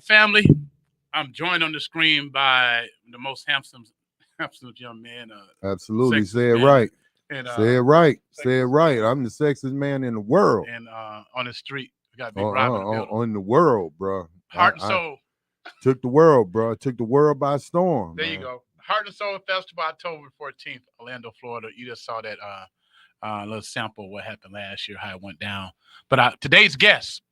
family. I'm joined on the screen by the most handsome young man, Absolutely. sexiest Say it man, right. and Say it right. Say it sexiest right. man, I'm the sexiest man in the world. and on the street. We got Uh, Big Rob in the building. on the world, bro. Heart and Soul. Took the world, bro. I took the world by storm, There you man. go. Heart and Soul Festival, October 14th, Orlando, Florida. You just saw that little sample of what happened last year, how it went down. But today's guest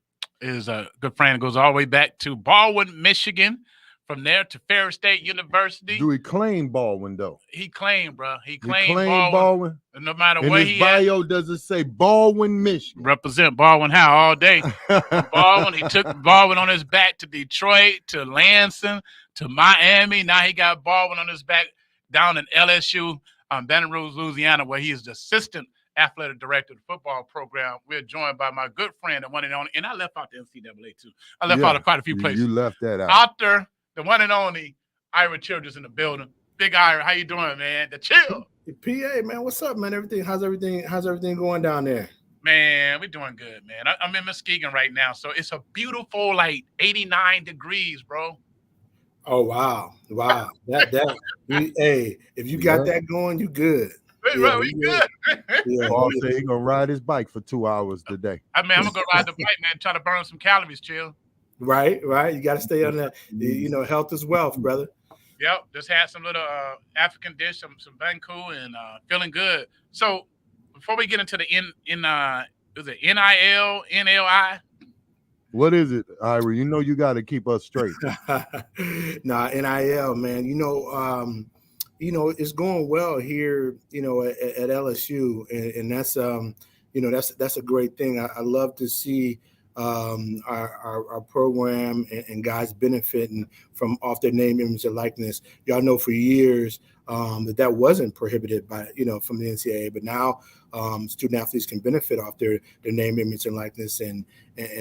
is a good friend. It goes all the way back to Baldwin, Michigan. From there to Ferris State University. Do he claim Baldwin, though? He claimed, bro. He He claimed claimed Baldwin. Baldwin? No matter In where his he at. bio, does it say Baldwin, Michigan? Represent Baldwin how all day. From Baldwin, he took Baldwin on his back to Detroit, to Lansing, to Miami. Now he got Baldwin on his back down in LSU, Baton Rouge, Louisiana, where he is the assistant athletic director of the football program. We're joined by my good friend, the one and only, and I left out the NCAA too. I left out quite a few places. You left that out. Author, the one and only Ira Childress in the building. Big Ira, how you doing, man? The chill. PA, man, what's up, man? How's everything going down there? Man, we're doing good, man. I'm in Muskegon right now, so it's a beautiful, 89 degrees, bro. Oh wow. Hey, if you got that going, you good. Yeah, we good. Yeah, Paul said he's gonna ride his bike for 2 hours today. I'm gonna go ride the bike, man. Try to burn some calories, chill. Right. You got to stay on that. Health is wealth, brother. Yep. Just had some little African dish, some banku, and feeling good. So before we get into the is it NIL, NLI? What is it, Ira? You know you got to keep us straight. Nah, NIL, man. It's going well here. At LSU, and that's a great thing. I love to see our program and guys benefiting from off their name, image, and likeness. Y'all know for years that wasn't prohibited by from the NCAA, but now student athletes can benefit off their name, image, and likeness, and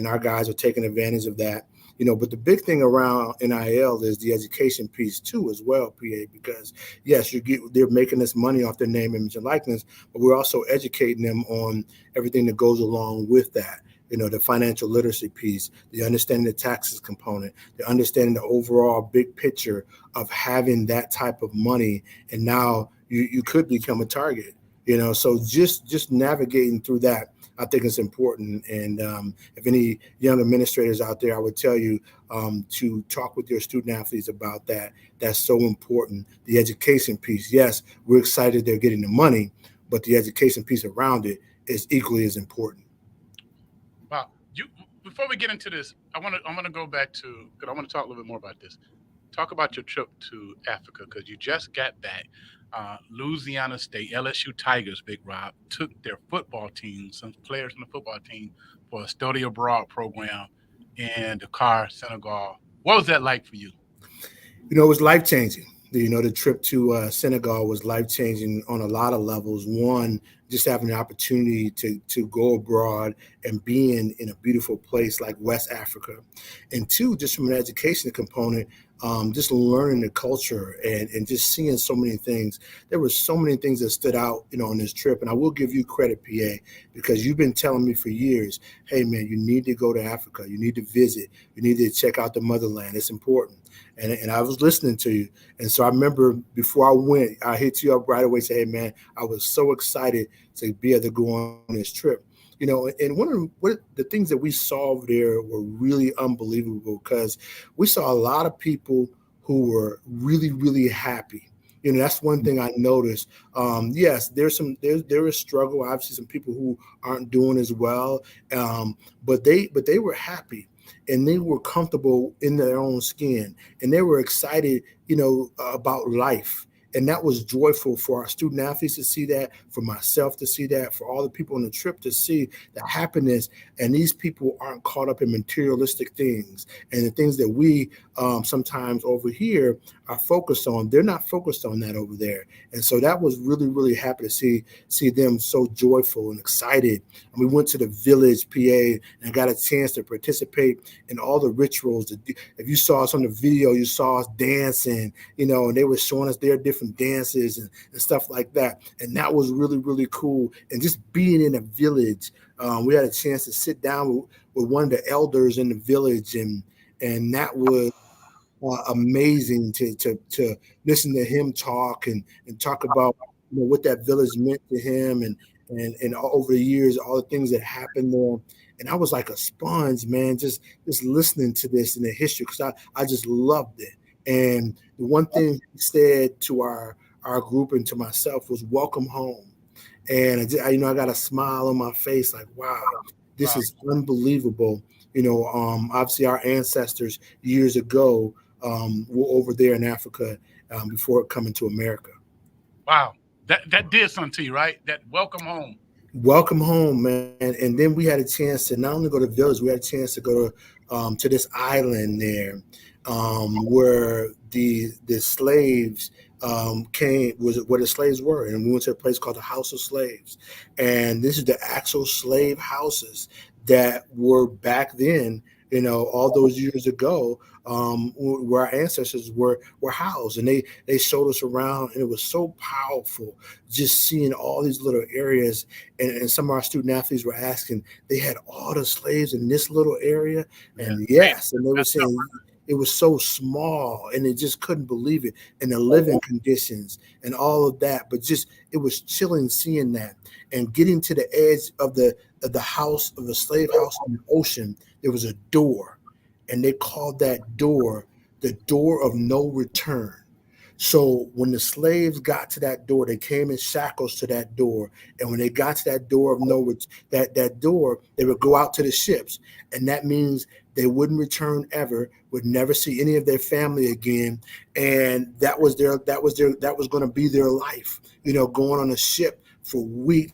our guys are taking advantage of that. But the big thing around NIL is the education piece too, as well, PA, because yes, they're making this money off their name, image, and likeness, but we're also educating them on everything that goes along with that. The financial literacy piece, the understanding the taxes component, the understanding the overall big picture of having that type of money. And now you could become a target, so just navigating through that, I think it's important. And if any young administrators out there, I would tell you to talk with your student athletes about that. That's so important. The education piece, yes, we're excited they're getting the money, but the education piece around it is equally as important. Wow. Before we get into this, I want to go back to, because I want to talk a little bit more about this. Talk about your trip to Africa, because you just got back. Louisiana State, LSU Tigers, Big Rob, took their football team, some players from the football team, for a study abroad program in Dakar, Senegal. What was that like for you? It was life-changing. The trip to Senegal was life-changing on a lot of levels. One, just having the opportunity to go abroad and being in a beautiful place like West Africa. And two, just from an education component, just learning the culture and just seeing so many things. There were so many things that stood out, on this trip. And I will give you credit, PA, because you've been telling me for years, hey, man, you need to go to Africa. You need to visit. You need to check out the motherland. It's important. And I was listening to you. And so I remember before I went, I hit you up right away, say, hey, man, I was so excited to be able to go on this trip. And one of the things that we saw there were really unbelievable, because we saw a lot of people who were really, really happy. That's one thing I noticed. Yes, there is struggle. Obviously, some people who aren't doing as well, but they were happy. And they were comfortable in their own skin, and they were excited, about life. And that was joyful for our student athletes to see that, for myself to see that, for all the people on the trip to see the happiness. And these people aren't caught up in materialistic things and the things that we sometimes over here are focused on. They're not focused on that over there. And so that was really, really happy to see them so joyful and excited. And we went to the village, PA, and got a chance to participate in all the rituals. If you saw us on the video, you saw us dancing, and they were showing us their different dances and stuff like that. And that was really, really cool. And just being in a village, we had a chance to sit down with one of the elders in the village and and that was amazing to listen to him talk and talk about what that village meant to him and over the years all the things that happened there. And I was like a sponge, man, just listening to this in the history because I just loved it. And the one thing he said to our group and to myself was welcome home. And I got a smile on my face, like, wow, this Wow. is unbelievable. Obviously our ancestors years ago were over there in Africa before coming to America. Wow. That did something to you, right? That welcome home. Welcome home, man. And then we had a chance to not only go to the village, we had a chance to go to this island there where the slaves came, was where the slaves were. And we went to a place called the House of Slaves. And this is the actual slave houses that were back then, all those years ago, where our ancestors were housed. And they showed us around, and it was so powerful just seeing all these little areas. And some of our student athletes were asking, they had all the slaves in this little area. Yeah. And yes, and they were That's saying it was so small, and they just couldn't believe it, and the living conditions and all of that. But just it was chilling seeing that, and getting to the edge of the house, of the slave house on the ocean. There was a door, and they called that door the door of no return. So when the slaves got to that door, they came in shackles to that door, and when they got to that door of that door, they would go out to the ships, and that means they wouldn't return ever, would never see any of their family again, and that was going to be their life. Going on a ship for weeks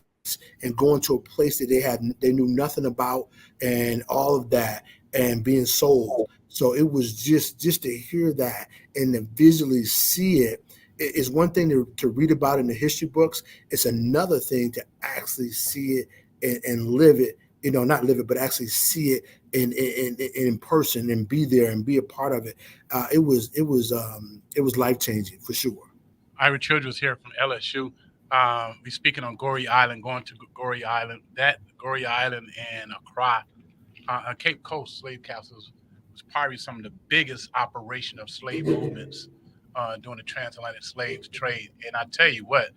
and going to a place that they knew nothing about, and all of that, and being sold. So it was just to hear that and to visually see it is one thing to read about in the history books. It's another thing to actually see it and live it. Not live it, but actually see it in person and be there and be a part of it. It was life changing for sure. Ira Childress here from LSU. We're speaking on Goree Island, going to Goree Island. That Goree Island and Accra, Cape Coast slave castles was probably some of the biggest operation of slave movements during the transatlantic slave trade. And I tell you what,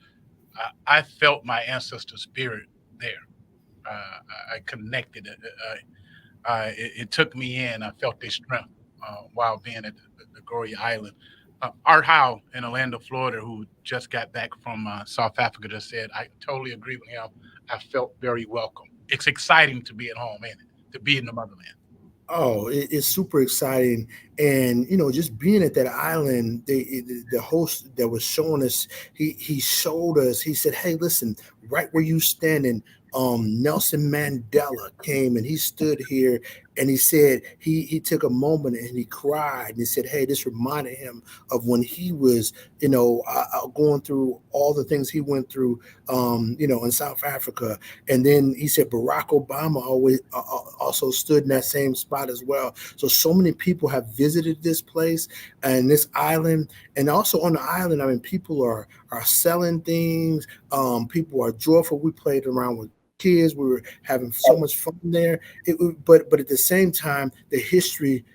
I felt my ancestor spirit there. I connected it. It took me in. I felt their strength while being at the Goree Island. Art Howe in Orlando, Florida, who just got back from South Africa, just said, I totally agree with him. I felt very welcome. It's exciting to be at home, ain't it? To be in the motherland. Oh, it's super exciting. And, just being at that island, the host that was showing us, he showed us, he said, hey, listen, right where you standing, Nelson Mandela came and he stood here, and he said he took a moment and he cried, and he said, hey, this reminded him of when he was, going through all the things he went through, in South Africa. And then he said Barack Obama always also stood in that same spot as well. So many people have visited this place and this island, and also on the island, I mean, people are selling things. People are joyful. We played around with kids. We were having so much fun there. But at the same time, the history,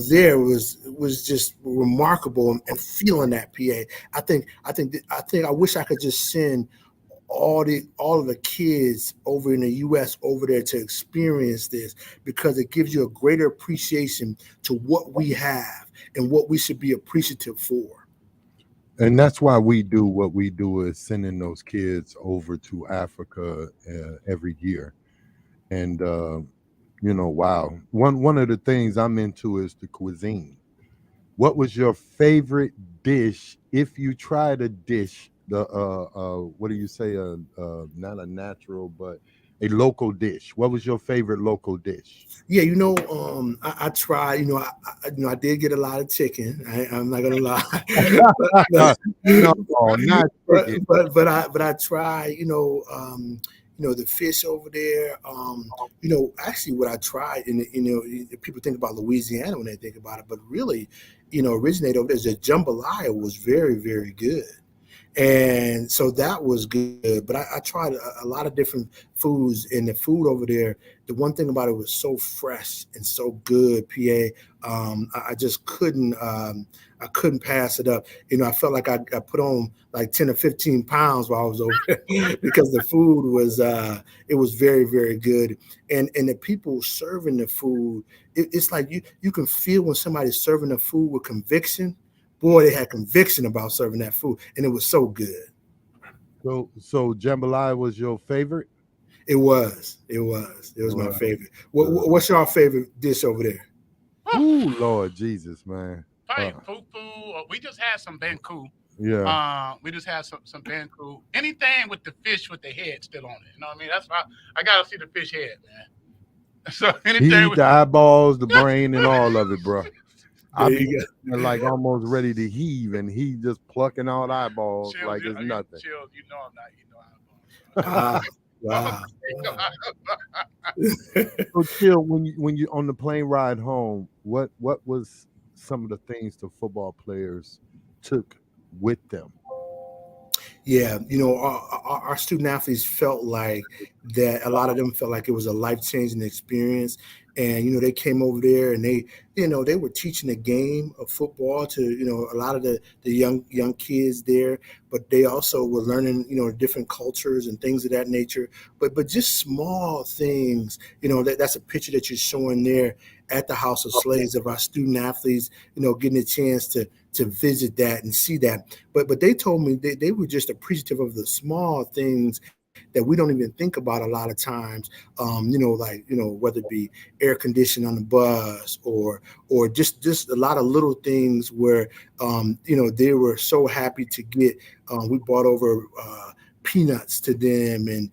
there was just remarkable, and feeling that PA. I wish I could just send all of the kids over in the U.S. over there to experience this, because it gives you a greater appreciation to what we have and what we should be appreciative for. And that's why we do what we do, is sending those kids over to Africa every year. And wow, one of the things I'm into is the cuisine. What was your favorite dish if you tried a dish? The what do you say? Not a natural, but a local dish. What was your favorite local dish? Yeah, I tried. I did get a lot of chicken. I'm not gonna lie, No, not chicken. but I tried. The fish over there. Actually, what I tried, and people think about Louisiana when they think about it, but really, originated over there. The jambalaya was very, very good. And so that was good. But I tried a lot of different foods, and the food over there, the one thing about it was so fresh and so good. I just couldn't I couldn't pass it up. I felt like I put on like 10 or 15 pounds while I was over there because the food was it was very, very good. And the people serving the food, it's like you can feel when somebody's serving the food with conviction. Boy, they had conviction about serving that food, and it was so good. So jambalaya was your favorite? It was my Well, favorite. uh, What's your favorite dish over there? ooh, Lord Jesus, man. Probably Uh, fufu. Or we just had some banku. yeah. We just had some banku. Anything with the fish with the head still on it. You know what I mean? That's why I gotta see the fish head, man. So He anything eat with the eyeballs, the brain, and all of it, bro. I There be you sitting there like almost ready to heave, and he just plucking out eyeballs chills, like it's nothing. chills. You know I'm not eating no go. eyeballs, bro. Wow. So chill when you on the plane ride home, what was some of the things the football players took with them? Yeah, our student athletes felt like that. A lot of them felt like it was a life changing experience, and they came over there and they were teaching the game of football to a lot of the young kids there, but they also were learning different cultures and things of that nature. But just small things, that's a picture that you're showing there at the House of Slaves of our student athletes, getting a chance to visit that and see that. But they told me they were just appreciative of the small things that we don't even think about a lot of times. Like whether it be air conditioning on the bus or just a lot of little things where they were so happy to get. We brought over peanuts to them and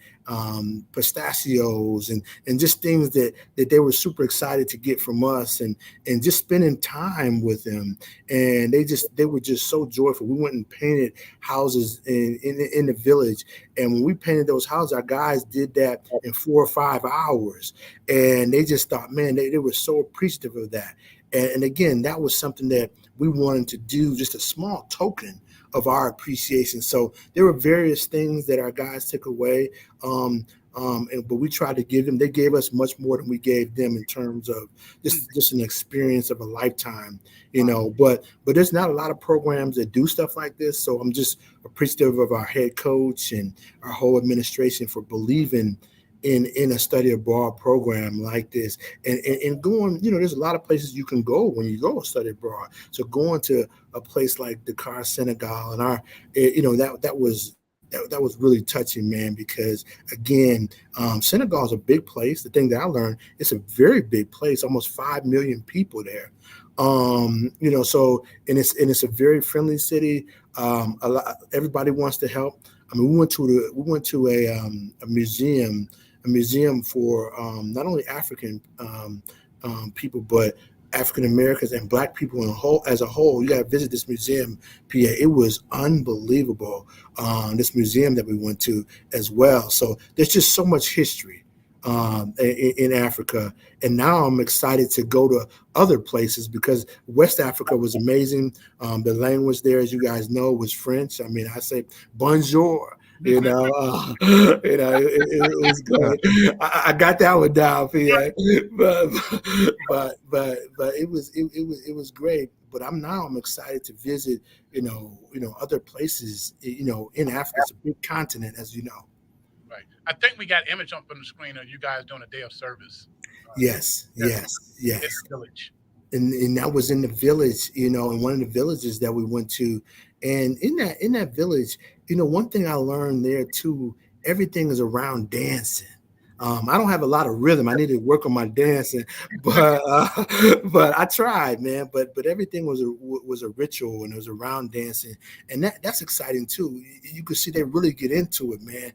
pistachios and just things that they were super excited to get from us and just spending time with them, and they were just so joyful. We went and painted houses in the village, and when we painted those houses, our guys did that in 4 or 5 hours, and they just thought, man, they were so appreciative of that. And again, that was something that we wanted to do, just a small token of our appreciation. So there were various things that our guys took away. But we tried to give them. They gave us much more than we gave them in terms of just an experience of a lifetime, But there's not a lot of programs that do stuff like this. So I'm just appreciative of our head coach and our whole administration for believing in a study abroad program like this, and going, there's a lot of places you can go when you go study abroad. So going to a place like Dakar, Senegal, and that was really touching, man, because again, Senegal is a big place. The thing that I learned, it's a very big place, almost 5 million people there. So and it's a very friendly city. Everybody wants to help. I mean, we went to a museum for not only African people, but African Americans and Black people as a whole. You got to visit this museum, PA. It was unbelievable. This museum that we went to as well. So there's just so much history in Africa, and now I'm excited to go to other places because West Africa was amazing. The language there, as you guys know, was French. I mean, I say bonjour. It was good. I got that one down, PA, but it was great. But I'm excited to visit, other places, in Africa. It's a big continent, as you know. Right. I think we got image up on the screen of you guys doing a day of service. Yes, Yes, yes, in yes. the village. And that was in the village, in one of the villages that we went to. And in that village, one thing I learned there too, everything is around dancing. I don't have a lot of rhythm. I need to work on my dancing, but I tried, man. But everything was a ritual, and it was around dancing, and that's exciting too. You could see they really get into it, man.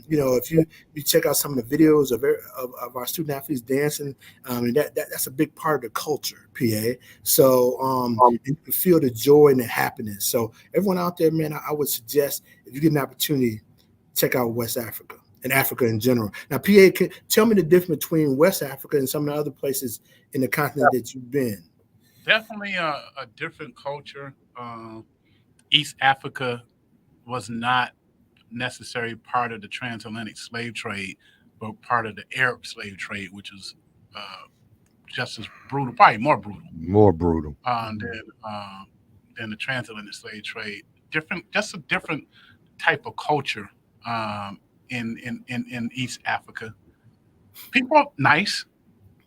If you check out some of the videos of our student athletes dancing, and that's a big part of the culture, PA. So you can feel the joy and the happiness. So everyone out there, man, I would suggest if you get an opportunity, check out West Africa and Africa in general. Now, PA, tell me the difference between West Africa and some of the other places in the continent that you've been. Definitely a different culture. East Africa was not necessarily part of the transatlantic slave trade, but part of the Arab slave trade, which is uh, just as brutal, probably more brutal More brutal. um, than uh, than the transatlantic slave trade. Different, just a different type of culture um, in East Africa. People are nice,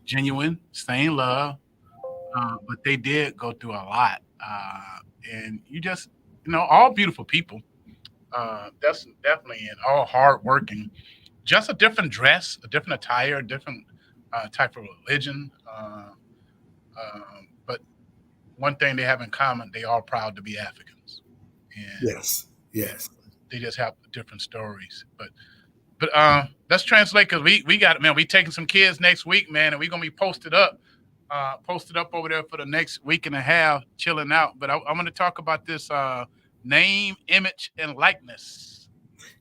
genuine, stay in love, but they did go through a lot. And you just, all beautiful people. That's definitely and all hardworking. Just a different dress, a different attire, a different type of religion. But one thing they have in common, they all proud to be Africans, and Yes, yes. they just have different stories. But let's translate because we got man. We taking some kids next week, man, and we gonna be posted up over there for the next week and a half, chilling out. But I'm gonna talk about this name, image, and likeness.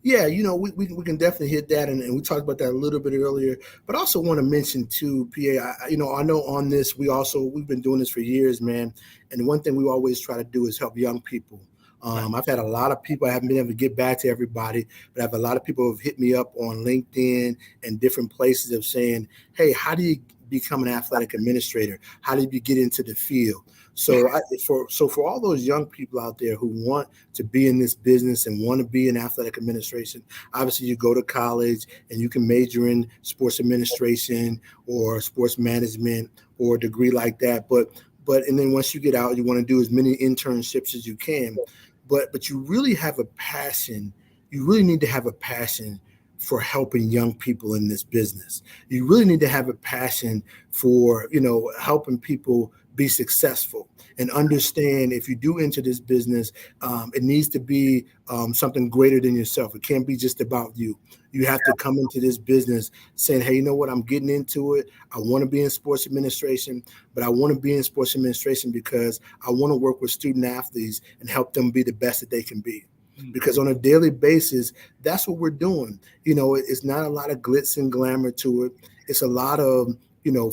Yeah, we can definitely hit that, and we talked about that a little bit earlier. But I also want to mention too, PA. I know on this we've been doing this for years, man. And one thing we always try to do is help young people. Right. I've had a lot of people. I haven't been able to get back to everybody, but I have a lot of people who have hit me up on LinkedIn and different places of saying, "Hey, how do you become an athletic administrator? How do you get into the field?" For all those young people out there who want to be in this business and want to be in athletic administration, obviously you go to college and you can major in sports administration or sports management or a degree like that. But and then once you get out, you want to do as many internships as you can. But you really have a passion. You really need to have a passion for helping young people in this business. You really need to have a passion for, helping people be successful and understand if you do enter this business, it needs to be something greater than yourself. It can't be just about you. You have to come into this business saying, hey, you know what? I'm getting into it. I want to be in sports administration, but I want to be in sports administration because I want to work with student athletes and help them be the best that they can be. Because on a daily basis, that's what we're doing. It's not a lot of glitz and glamour to it. It's a lot of,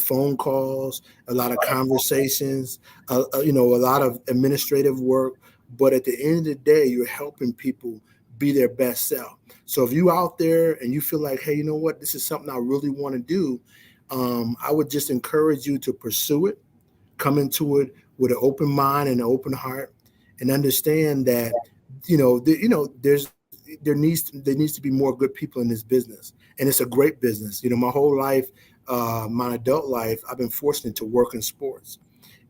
phone calls, a lot of conversations, a lot of administrative work. But at the end of the day, you're helping people be their best self. So if you out there and you feel like, hey, you know what, this is something I really want to do, I would just encourage you to pursue it, come into it with an open mind and an open heart, and understand that there needs to be more good people in this business, and it's a great business. My whole life, my adult life, I've been fortunate to work in sports,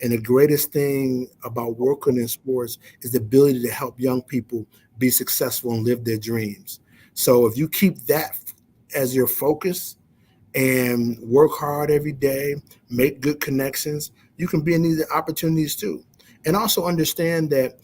and the greatest thing about working in sports is the ability to help young people be successful and live their dreams. So if you keep that as your focus and work hard every day, make good connections, you can be in these opportunities too. And also understand that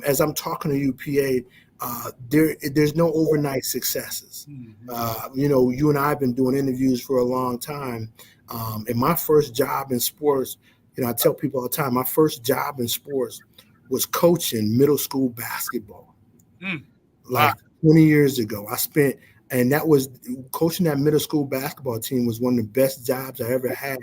as I'm talking to you, PA, there's no overnight successes. You and I have been doing interviews for a long time. And my first job in sports, I tell people all the time, my first job in sports was coaching middle school basketball. Like 20 years ago, and that was coaching that middle school basketball team was one of the best jobs I ever had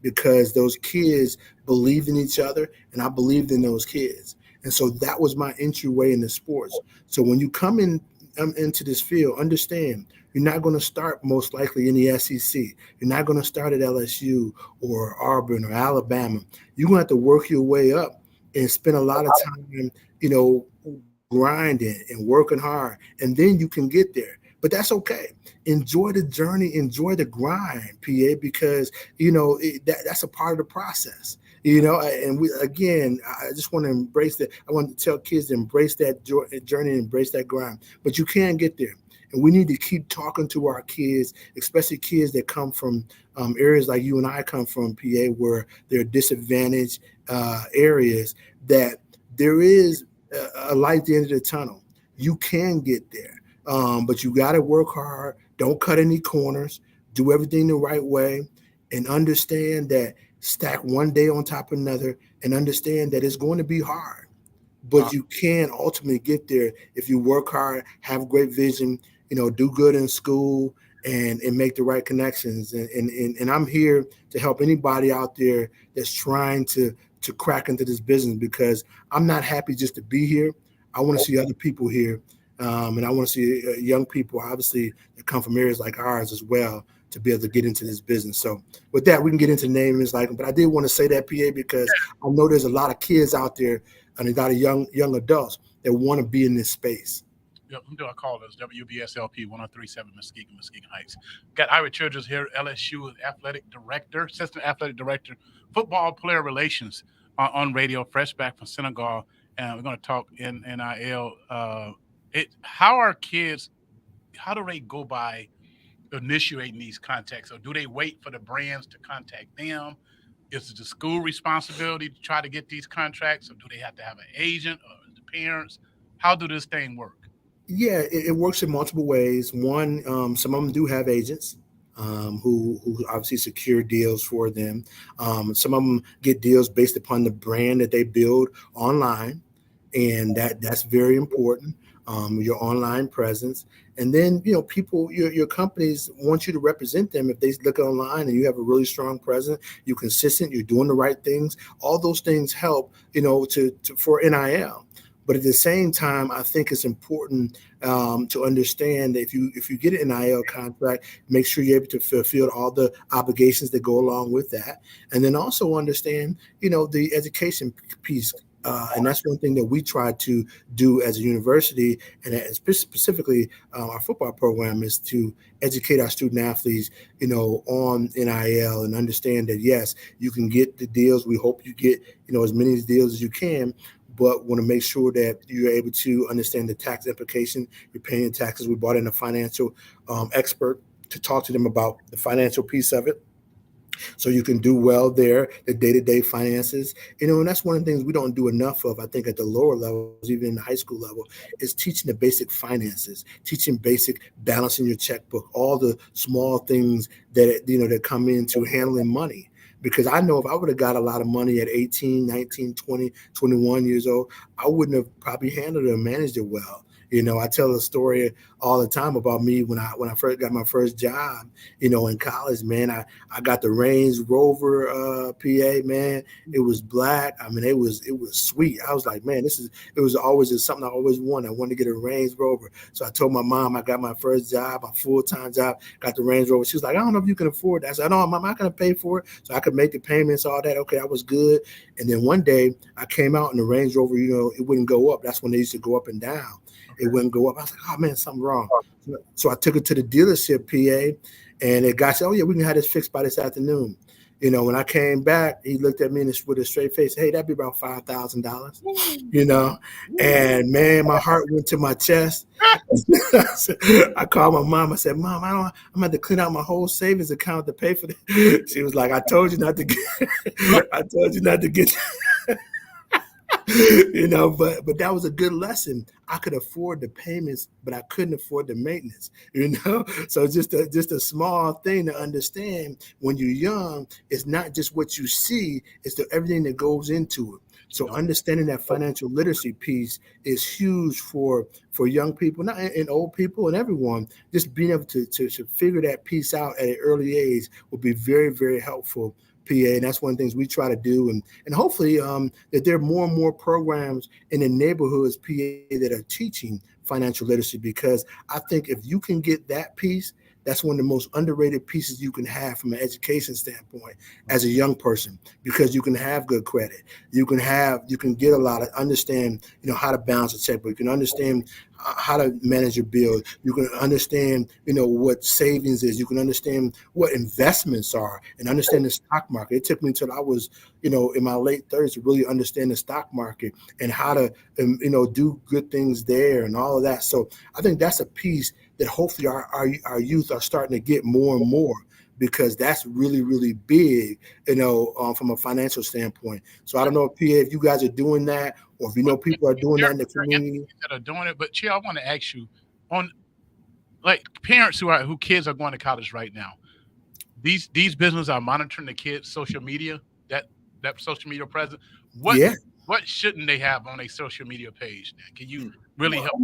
because those kids believed in each other and I believed in those kids. And so that was my entryway into sports. So when you come into this field, understand you're not going to start most likely in the SEC. You're not going to start at LSU or Auburn or Alabama. You're going to have to work your way up and spend a lot of time, grinding and working hard, and then you can get there. But that's okay. Enjoy the journey, enjoy the grind, PA, because that's a part of the process. And I just want to embrace that. I want to tell kids to embrace that journey, embrace that grind. But you can get there, and we need to keep talking to our kids, especially kids that come from areas like you and I come from, PA, where there are disadvantaged areas. That there is a light at the end of the tunnel. You can get there. But you got to work hard. Don't cut any corners. Do everything the right way, and understand that stack one day on top of another, and understand that it's going to be hard. But you can ultimately get there if you work hard, have great vision, do good in school, and make the right connections. And I'm here to help anybody out there that's trying to crack into this business, because I'm not happy just to be here. I want to see other people here And I want to see young people, obviously, that come from areas like ours as well, to be able to get into this business. So with that, we can get into names like, but I did want to say that, PA, because I know there's a lot of kids out there and a lot of young adults that want to be in this space. Yep, who do I call this? WBSLP 1037 Muskegon Heights. Got Ira Childress here, LSU athletic director, assistant athletic director, football player relations on radio, fresh back from Senegal. And we're going to talk in NIL. How are kids, how do they go by initiating these contacts? Or do they wait for the brands to contact them? Is it the school responsibility to try to get these contracts? Or do they have to have an agent or the parents? How do this thing work? Yeah, it works in multiple ways. One, some of them do have agents who obviously secure deals for them. Some of them get deals based upon the brand that they build online, and that's very important. Your online presence, and then people, your companies want you to represent them. If they look online and you have a really strong presence, you're consistent, you're doing the right things. All those things help, for NIL. But at the same time, I think it's important to understand that if you get an NIL contract, make sure you're able to fulfill all the obligations that go along with that, and then also understand, the education piece. And that's one thing that we try to do as a university, and specifically our football program, is to educate our student athletes, on NIL, and understand that yes, you can get the deals. We hope you get, as many deals as you can, but want to make sure that you're able to understand the tax implication. You're paying taxes. We brought in a financial expert to talk to them about the financial piece of it, so you can do well there, the day-to-day finances. And that's one of the things we don't do enough of, I think, at the lower levels, even in the high school level, is teaching the basic finances, teaching basic balancing your checkbook, all the small things that come into handling money. Because I know if I would have got a lot of money at 18, 19, 20, 21 years old, I wouldn't have probably handled it or managed it well. I tell a story all the time about me when I first got my first job, in college, man. I got the Range Rover PA, man. It was black. I mean, it was sweet. I was like, man, it was always just something I always wanted. I wanted to get a Range Rover. So I told my mom I got my first job, a full-time job, got the Range Rover. She was like, I don't know if you can afford that. I said, no, Mom, I'm not going to pay for it. So I could make the payments, all that. Okay, I was good. And then one day I came out and the Range Rover, it wouldn't go up. That's when they used to go up and down. It wouldn't go up. I was like, oh man, something wrong. So I took it to the dealership, PA, and the guy said, oh yeah, we can have this fixed by this afternoon. When I came back, he looked at me with a straight face. Hey, that'd be about $5,000. And man, my heart went to my chest. I called my mom. I said, Mom, I'm gonna have to clean out my whole savings account to pay for this. She was like, I told you not to get. I told you not to get. But that was a good lesson. I could afford the payments, but I couldn't afford the maintenance, So just a small thing to understand when you're young, it's not just what you see, it's everything that goes into it. So understanding that financial literacy piece is huge for young people, not and old people and everyone. Just being able to figure that piece out at an early age will be very, very helpful, PA, and that's one of the things we try to do, and hopefully that there are more and more programs in the neighborhoods, PA, that are teaching financial literacy, because I think if you can get that piece, that's one of the most underrated pieces you can have from an education standpoint as a young person, because you can have good credit. You can get a lot of understand, how to balance a checkbook. You can understand how to manage your bills. You can understand, what savings is. You can understand what investments are and understand the stock market. It took me until I was, in my late 30s to really understand the stock market and how to, do good things there and all of that. So I think that's a piece that hopefully our youth are starting to get more and more, because that's really, really big, from a financial standpoint. So I don't know, PA, if you guys are doing that, or if people are doing that in the community that are doing it. But Chia, I want to ask you, on like parents who kids are going to college right now, these businesses are monitoring the kids' social media, that social media presence. What shouldn't they have on a social media page? Now? Can you really help?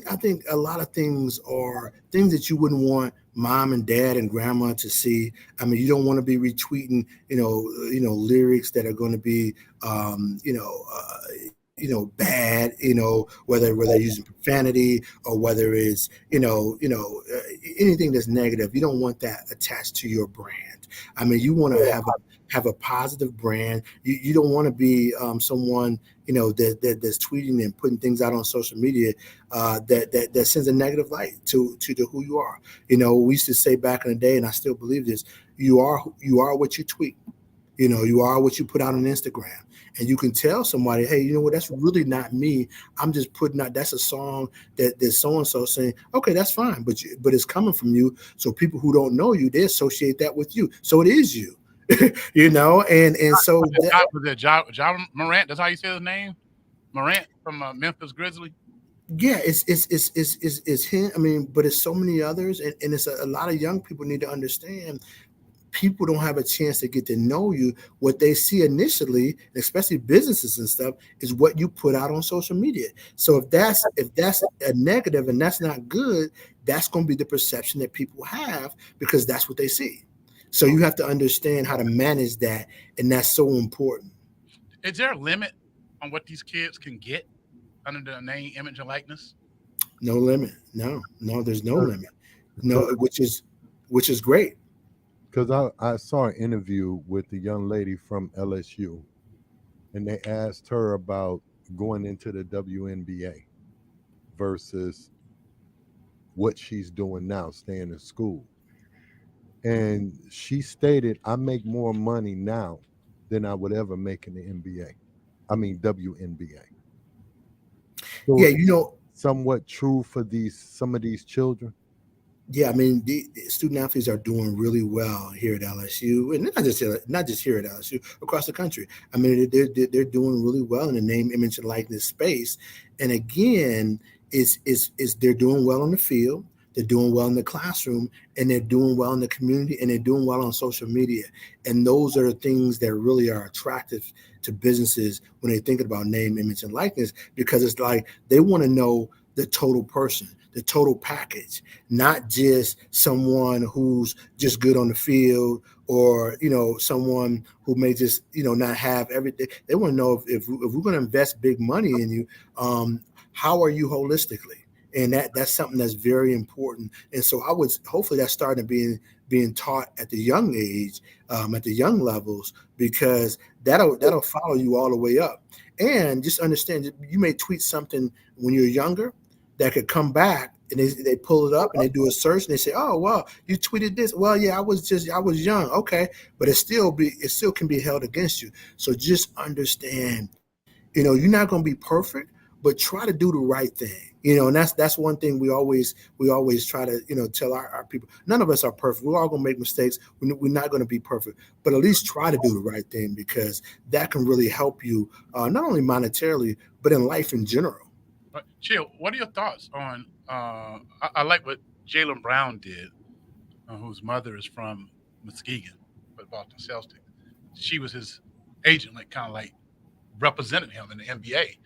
I think a lot of things are things that you wouldn't want mom and dad and grandma to see. I mean, you don't want to be retweeting, lyrics that are going to be, bad, whether using profanity or whether it's anything that's negative. You don't want that attached to your brand. I mean, you want to have a positive brand. You don't want to be someone that's tweeting and putting things out on social media that sends a negative light to who you are. We used to say back in the day, and I still believe this: you are what you tweet. You are what you put out on Instagram. And you can tell somebody, hey, you know what, that's really not me. I'm just putting out, that's a song that so-and-so saying, okay, that's fine. But it's coming from you. So people who don't know you, they associate that with you. So it is you, and so was it Ja Morant? That's how you say his name? Morant from Memphis Grizzly? Yeah, it's him. I mean, but it's so many others. And it's a lot of young people need to understand people don't have a chance to get to know you. What they see initially, especially businesses and stuff, is what you put out on social media. So if that's a negative and that's not good, that's going to be the perception that people have because that's what they see. So you have to understand how to manage that, and that's so important. Is there a limit on what these kids can get under the name, image, and likeness? No limit. No, there's no limit. No, which is great. Because I saw an interview with a young lady from LSU, and they asked her about going into the WNBA versus what she's doing now, staying in school. And she stated, I make more money now than I would ever make in the NBA. I mean, WNBA. So Yeah, somewhat true for some of these children. Yeah, I mean, the student athletes are doing really well here at LSU, and not just here at LSU, across the country. I mean, they're doing really well in the name, image, and likeness space. And again, is they're doing well on the field, they're doing well in the classroom, and they're doing well in the community, and they're doing well on social media. And those are the things that really are attractive to businesses when they're thinking about name, image, and likeness, because it's like they want to know the total person, the total package, not just someone who's just good on the field or, someone who may just, not have everything. They want to know if we're going to invest big money in you, how are you holistically? And that's something that's very important. And so hopefully that's starting to being taught at the young age, at the young levels, because that'll follow you all the way up. And just understand, you may tweet something when you're younger that could come back, and they pull it up and they do a search and they say, oh, well, you tweeted this. Well, yeah, I was young. Okay. But it still can be held against you. So just understand, you're not going to be perfect, but try to do the right thing. And that's one thing we always try to, tell our people. None of us are perfect. We're all going to make mistakes. We're not going to be perfect, but at least try to do the right thing, because that can really help you, not only monetarily, but in life in general. But Chill, what are your thoughts on? I like what Jaylen Brown did, whose mother is from Muskegon, but Boston Celtics. She was his agent, kind of like represented him in the NBA.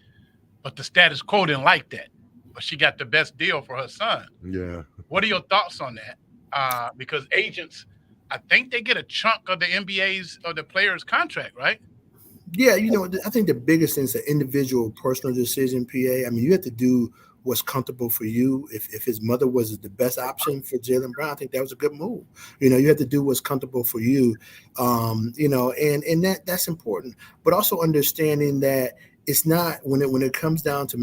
But the status quo didn't like that. But she got the best deal for her son. Yeah. What are your thoughts on that? Because agents, I think they get a chunk of the NBA's or the player's contract, right? Yeah, I think the biggest thing is an individual personal decision, PA. I mean, you have to do what's comfortable for you. If his mother was the best option for Jaylen Brown, I think that was a good move. You have to do what's comfortable for you, and that's important. But also understanding that it's not when it comes down to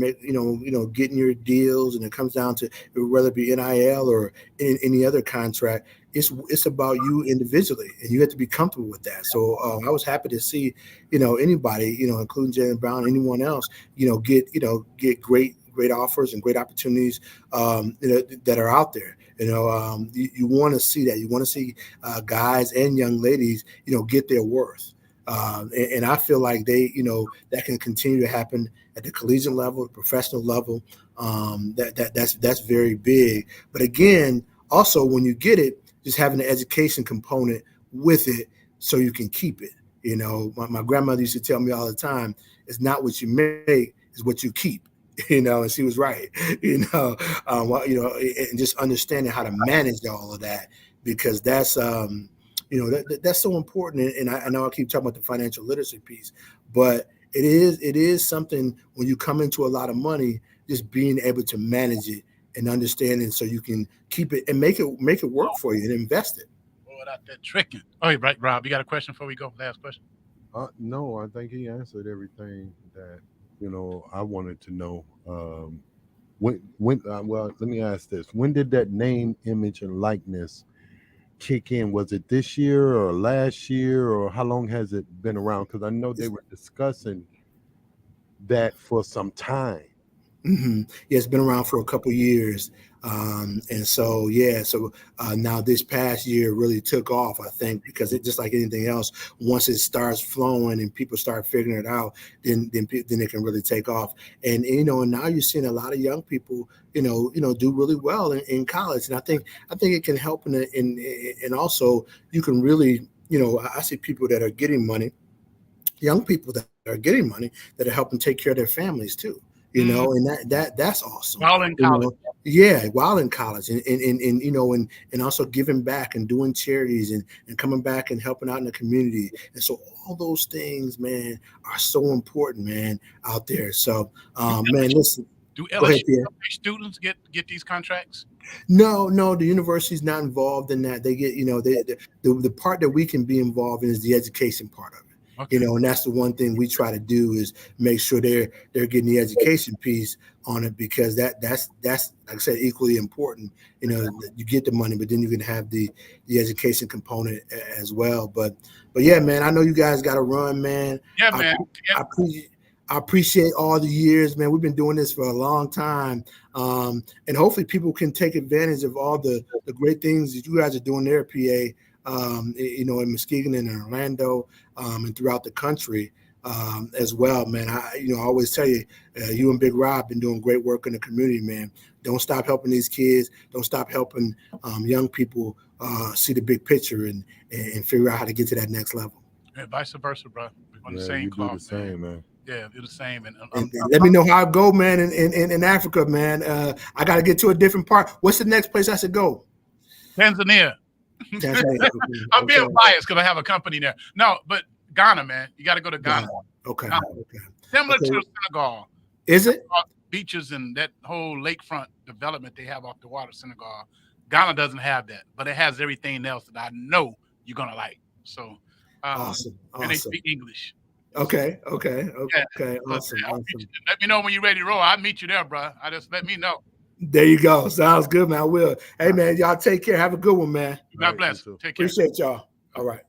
getting your deals, and it comes down to whether it be NIL or any other contract. It's about you individually, and you have to be comfortable with that. So I was happy to see anybody, including Jaylen Brown, anyone else, get great offers and great opportunities that are out there. You want to see that. You want to see guys and young ladies get their worth. And I feel like that can continue to happen at the collegiate level, the professional level. That's very big. But again, also when you get it, just having the education component with it so you can keep it. My grandmother used to tell me all the time, it's not what you make, it's what you keep. And she was right. And just understanding how to manage all of that, because that's that's so important. And I know I keep talking about the financial literacy piece, but it is something when you come into a lot of money, just being able to manage it and understand it so you can keep it and make it work for you and invest it. Boy, out there tricking. Oh, right, Rob. You got a question before we go? Last question. No, I think he answered everything that I wanted to know. Well, let me ask this: when did that name, image, and likeness kick in? Was it this year or last year, or how long has it been around? Because I know they were discussing that for some time. Mm-hmm. Yeah, it's been around for a couple years, and so yeah, so now this past year really took off. I think because it just like anything else, once it starts flowing and people start figuring it out, then it can really take off. And and now you're seeing a lot of young people, do really well in college, and I think it can help and also you can really, I see people that are getting money, young people that are getting money that are helping take care of their families too, Mm, and that's awesome, while in college. yeah, while in college, and also giving back and doing charities and coming back and helping out in the community. And so all those things, man, are so important, man, out there. So Do man, LSU, listen, do go ahead, LSU Pierre. students get these contracts? No, the university's not involved in that. They get, the part that we can be involved in is the education part of it. Okay. And that's the one thing we try to do is make sure they're getting the education piece on it, because that's like I said, equally important. You get the money, but then you can have the education component as well. But yeah, man, I know you guys got to run, man. Yeah, I, man. I appreciate I appreciate all the years, man. We've been doing this for a long time. And hopefully people can take advantage of all the great things that you guys are doing there, PA, in Muskegon and in Orlando, and throughout the country, as well, man. I always tell you, you and Big Rob been doing great work in the community, man. Don't stop helping these kids. Don't stop helping young people see the big picture and figure out how to get to that next level. Yeah, vice versa, bro. We're on the Yeah, same you do the cloth, man. same, man. Yeah, we're the same. And And let me know how it go, man, in Africa, man. I got to get to a different part. What's the next place I should go? Tanzania. Tanzania. I'm being Okay. biased because I have a company there. No, but Ghana, man. You got to go to Ghana. Okay. Ghana. Okay. Similar Okay. to Senegal. Is it? Beaches and that whole lakefront development they have off the water, Senegal. Ghana doesn't have that, but it has everything else that I know you're going to like. So, Awesome. and they Awesome. speak English. Okay. Yeah. Okay. So, Awesome. I'll Awesome. let me know when you're ready to roll. I'll meet you there, bro. Let me know. There you go. Sounds good, man. I will. Hey, man, y'all take care. Have a good one, man. All God right, you bless. too. Take care. Appreciate y'all. All right.